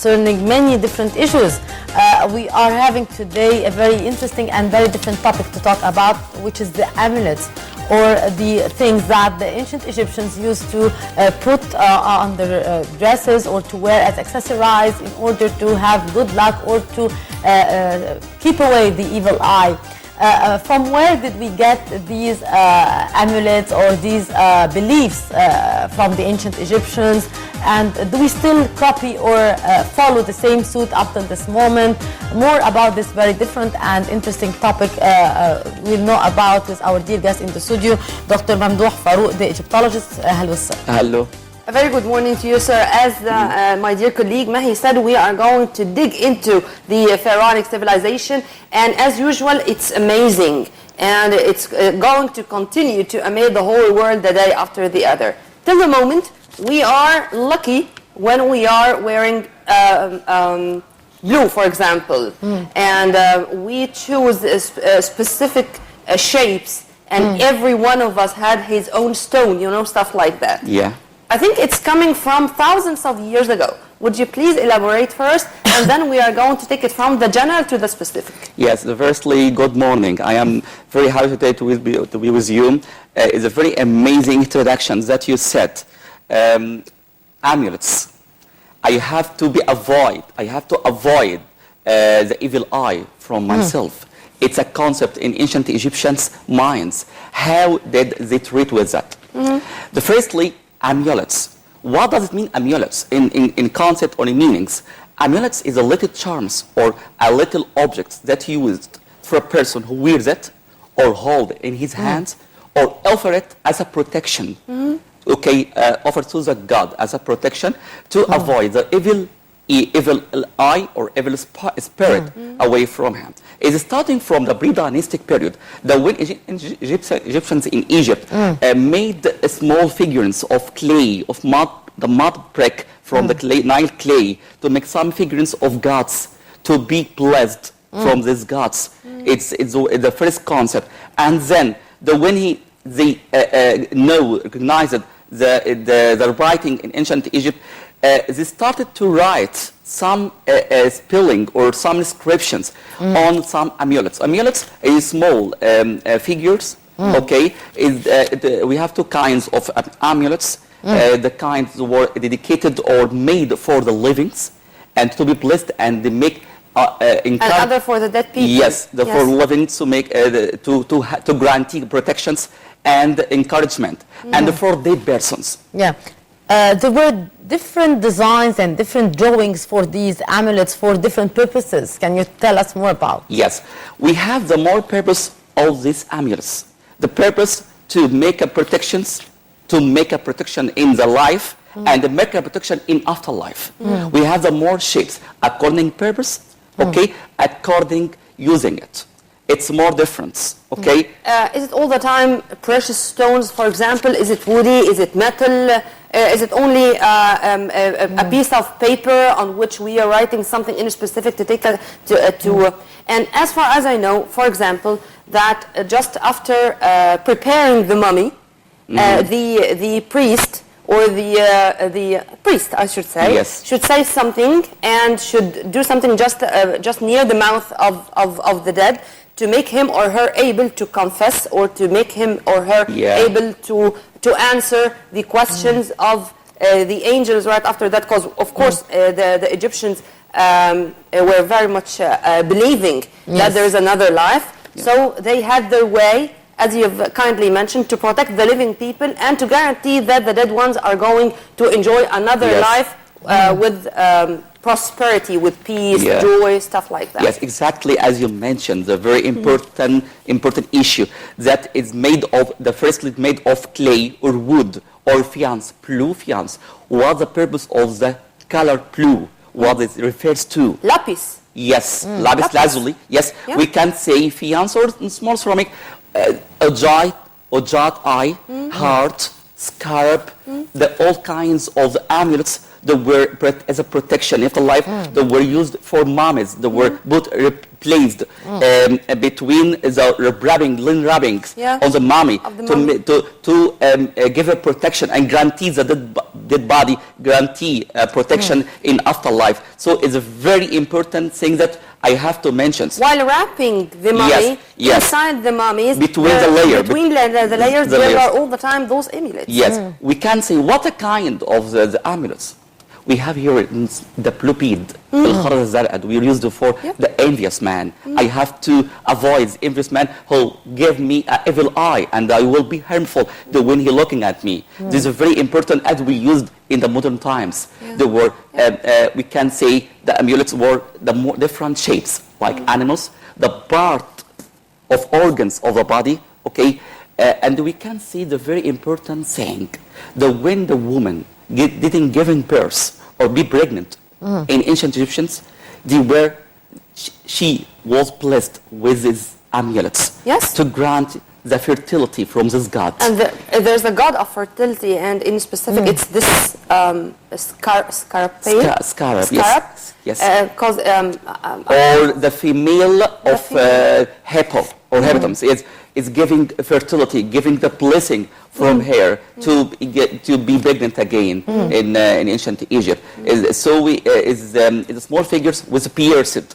concerning many different issues. We are having today a very interesting and very different topic to talk about, which is the amulets, or the things that the ancient Egyptians used to put on their dresses or to wear as accessories in order to have good luck or to keep away the evil eye. From where did we get these amulets or these beliefs from the ancient Egyptians, and do we still copy or follow the same suit up till this moment? More about this very different and interesting topic we'll know about with our dear guest in the studio, Dr. Mamdouh Farouk, the Egyptologist. Hello, sir. Hello. A very good morning to you, sir. As my dear colleague Mahi said, we are going to dig into the pharaonic civilization, and as usual, it's amazing, and it's going to continue to amaze the whole world the day after the other. Till the moment, we are lucky when we are wearing blue, for example, and we choose specific shapes, and every one of us had his own stone, you know, stuff like that. Yeah. I think it's coming from thousands of years ago. Would you please elaborate first, and then we are going to take it from the general to the specific. Yes, firstly, good morning. I am very happy today to be with you. It's a very amazing introduction that you said. Amulets. I have to avoid the evil eye from myself. It's a concept in ancient Egyptians' minds. How did they treat with that? Firstly, amulets. What does it mean, amulets, in concept or in meanings? Amulets is a little charms or a little objects that used for a person who wears it or hold it in his hands or offer it as a protection. Okay, offer to the god as a protection to avoid the evil eye or evil spirit away from him. It's starting from the pre-dynastic period, that when Egyptians in Egypt made small figurines of clay, of mud, the mud brick from the Nile clay, to make some figurines of gods, to be blessed from these gods. It's the first concept. And then when they recognized the writing in ancient Egypt, they started to write some spelling or some inscriptions on some amulets. Amulets is small figures. Okay, we have two kinds of amulets. The kinds were dedicated or made for the livings and to be blessed, and they make and other for the dead people. Yes, for living, to make to guarantee protections and encouragement, and for dead persons. Yeah. There were different designs and different drawings for these amulets for different purposes. Can you tell us more about? Yes. We have the more purpose of these amulets. The purpose to make a protection in the life and to make a protection in afterlife. We have the more shapes according purpose, okay, according using it. It's more difference, okay? Is it all the time precious stones, for example? Is it woody? Is it metal? Is it only a piece of paper on which we are writing something in specific to take and as far as I know, for example, that just after preparing the mummy, the priest or the priest, I should say, should say something and should do something just near the mouth of the dead, to make him or her able to confess, or to make him or her able to answer the questions of the angels right after that. Because, of course, the Egyptians were very much believing that there is another life. So they had their way, as you've kindly mentioned, to protect the living people and to guarantee that the dead ones are going to enjoy another life with prosperity, with peace, joy, stuff like that. Yes, exactly as you mentioned, the very important issue that is made of, firstly made of clay or wood or faience, blue faience. What's the purpose of the color blue? What it refers to? Lapis. Yes, lapis lazuli. Yes, we can say faience or small ceramic, ojat eye, heart, scarab, all kinds of amulets They were as a protection after life. They were used for mummies. They were both replaced between the linen wrappings on the mummy to give a protection and guarantee the dead body, guarantee protection in afterlife. So it's a very important thing that I have to mention. While wrapping the mummy, inside the mummies, between the layers, there are all the time those amulets. Yes, we can say what a kind of the amulets. We have here the plupid, we use it for the envious man. I have to avoid the envious man who give me an evil eye and I will be harmful when he looking at me. This is very important as we used in the modern times. There were, we can say the amulets were the more different shapes, like animals, the part of organs of the body, okay? And we can see the very important thing, that when the woman didn't give birth or be pregnant in ancient Egyptians, she was blessed with these amulets to grant the fertility from this god. And there's a god of fertility, and in specific, it's this scarab. Yes. Because or the female of hippo or hippopotamus is giving fertility, giving the blessing from her to be pregnant again in ancient Egypt. So the small figures with pierced,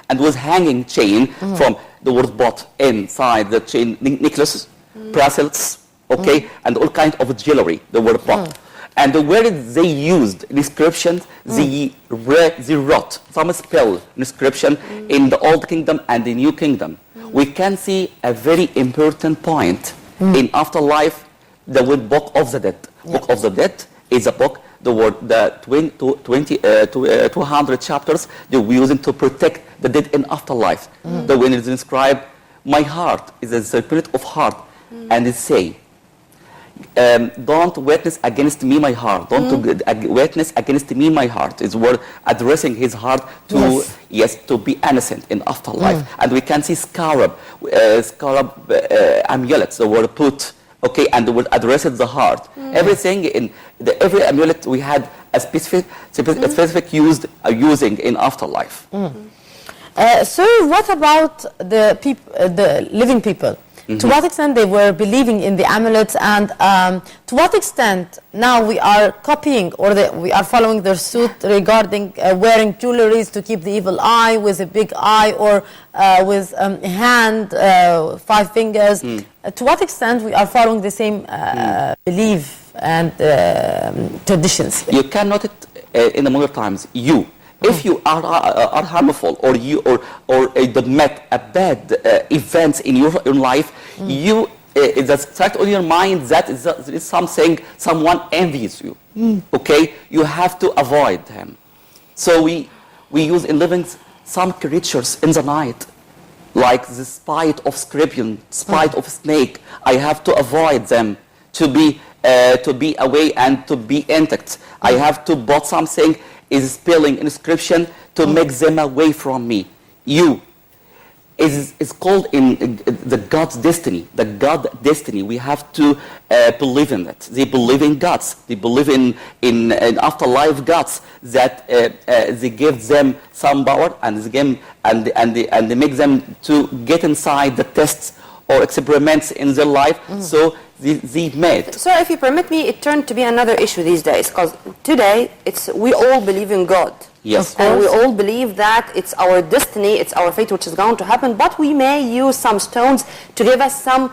and with hanging chain from the word bought inside the chain, necklaces, bracelets, okay, and all kinds of jewelry, the word bought. And where they used inscriptions, they wrote some spell inscription in the Old Kingdom and the New Kingdom. We can see a very important point in afterlife, the word Book of the Dead. Book of the Dead is a book, the 200 chapters they were using to protect the dead in afterlife. The one is inscribed, my heart is a spirit of heart, and it say, don't witness against me my heart. Don't witness against me my heart. Is word addressing his heart to to be innocent in afterlife. And we can see scarab amulets. The word put, okay, and the word addresses the heart. Everything in every amulet we had a specific using in afterlife. So what about the living people? To what extent they were believing in the amulets, and to what extent now we are copying or we are following their suit regarding wearing jewelries to keep the evil eye with a big eye, or with a hand, 5 fingers. To what extent we are following the same belief and traditions? You cannot in the modern times. If you are harmful or met a bad events in your life, it's start on your mind that is something someone envies you. Okay, you have to avoid him. So we use in living some creatures in the night, like the spite of scorpion, spite of snake. I have to avoid them to be away and to be intact. I have to put something is spelling inscription to make them away from me. Is called in the God's destiny. The God destiny. We have to believe in it. They believe in gods. They believe in afterlife gods that they give them some power and they make them to get inside the tests or experiments in their life. So they made. So if you permit me, it turned to be another issue these days, because today we all believe in God. Yes. And we all believe that it's our destiny, it's our fate which is going to happen, but we may use some stones to give us some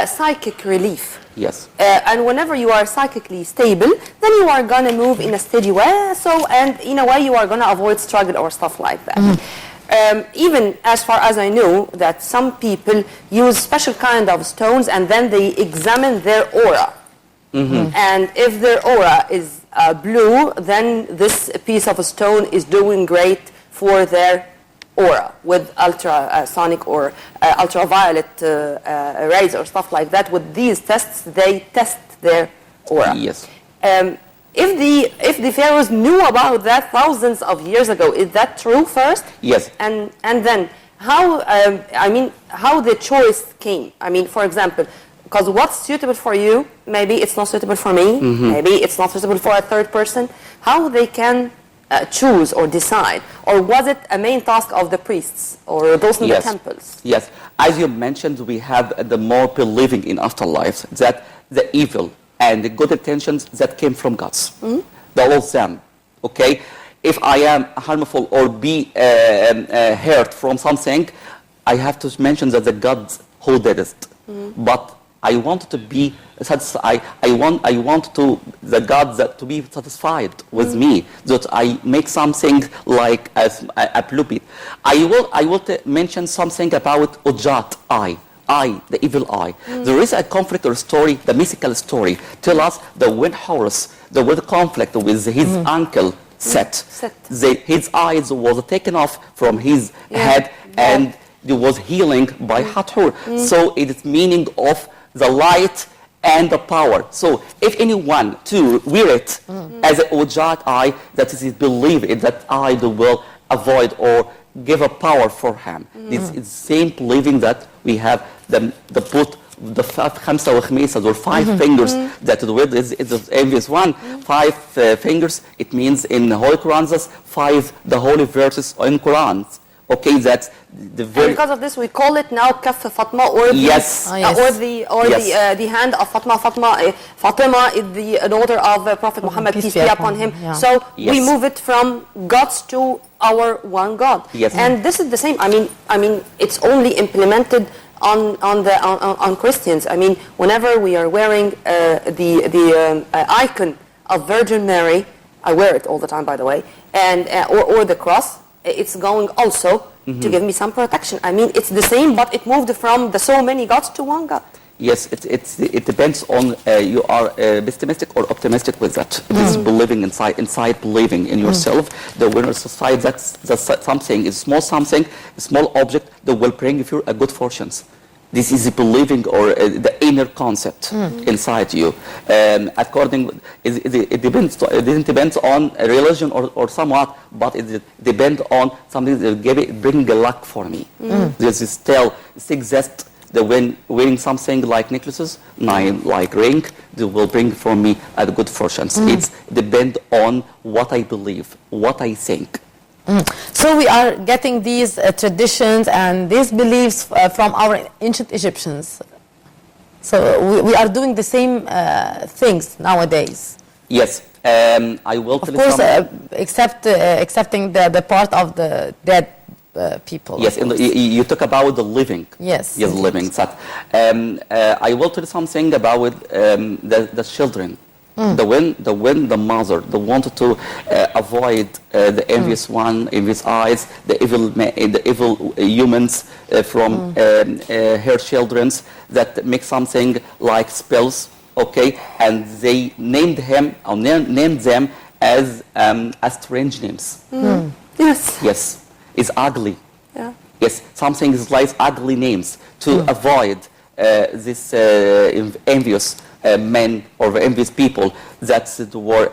psychic relief. Yes. And whenever you are psychically stable, then you are going to move in a steady way, and in a way you are going to avoid struggle or stuff like that. Even as far as I know, that some people use special kind of stones and then they examine their aura. And if their aura is blue, then this piece of a stone is doing great for their aura with ultrasonic or ultraviolet rays or stuff like that. With these tests, they test their aura. Yes. If the pharaohs knew about that thousands of years ago, is that true first? Yes. And then how how the choice came? I mean, for example, because what's suitable for you maybe it's not suitable for me, maybe it's not suitable for a third person, how they can choose or decide? Or was it a main task of the priests or those in the temples? Yes, as you mentioned, we have the more believing in afterlife, that the evil and the good intentions that came from God's. The all of them, okay? If I am harmful or be hurt from something, I have to mention that the God who did it. But I want to be satisfied. I want to the God that to be satisfied with me. That I make something like a pulpit. I will mention something about Ujat eye, the evil eye. There is a conflict or story, the mythical story. Tell us the when Horus, there was a conflict with his uncle Set. His eyes was taken off from his head and it was healing by Hathor. So it is meaning of the light and the power. So if anyone to wear it as an Ujat eye, that is believe in that eye will avoid or give a power for him. This is same believing that we have the put the خمسة وخميسة or 5 fingers that the word is the envious one. 5 fingers, it means in the Holy Quran, 5 the holy verses in Quran. Okay, that's the very. And because of this, we call it now Kaf Fatma, or the the hand of Fatma. Fatima is the daughter of Prophet Muhammad, peace be upon him. So we move it from gods to our one God. And this is the same. I mean, it's only implemented on Christians. I mean, whenever we are wearing the icon of Virgin Mary, I wear it all the time, by the way, and or the cross. It's going also to give me some protection. I mean, it's the same, but it moved from the so many gods to one God. Yes, it depends on you are pessimistic or optimistic with that. This believing inside believing in yourself. The winner society that's something is small something, a small object that will bring you a good fortunes. This is believing or the inner concept inside you. According, it depends. It doesn't depend on a religion or somewhat, but it depends on something that bring a luck for me. This is still exists. The when wearing something like necklaces, like ring, they will bring for me a good fortunes. It's depend on what I believe, what I think. So we are getting these traditions and these beliefs from our ancient Egyptians. So we are doing the same things nowadays. Yes, I will. Of course, excepting the part of the dead people. Yes, you talk about the living. Yes. Yes, living. That I will tell you something about the children. The mother, they wanted to avoid the envious one, envious eyes, the evil humans from her children's that make something like spells, okay, and they named him or named them as strange names. Yes. Yes, it's ugly. Yeah. Yes, something is like ugly names to avoid this envious men or envious people that were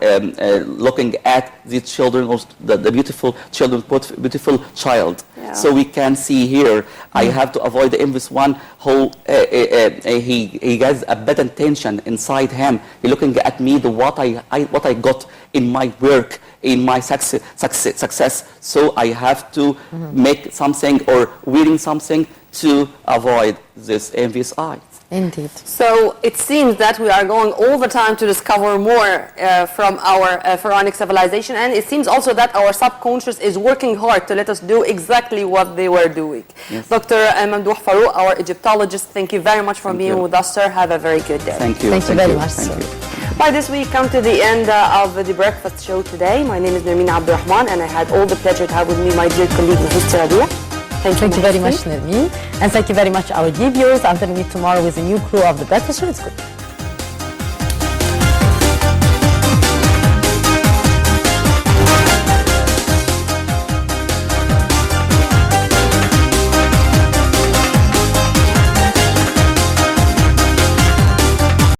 looking at these children, or the beautiful children, beautiful child. Yeah. So we can see here, I have to avoid the envious one who he has a bad intention inside him. He looking at me, what I got in my work, in my success. So I have to make something or wearing something to avoid this envious eye. Indeed. So it seems that we are going all the time to discover more from our pharaonic civilization, and it seems also that our subconscious is working hard to let us do exactly what they were doing. Yes. Dr. Mamdouh Farouk, our Egyptologist, thank you very much for being with us, sir. Have a very good day. Thank you. Thank you very much, sir. By this, we come to the end of the breakfast show today. My name is Nermeen Abdurrahman, and I had all the pleasure to have with me my dear colleague, Mrs. Rabia. Thank you very much, Nermeen. And thank you very much, our dear viewers. Until we meet tomorrow with a new crew of The Breakfast Show. It's good.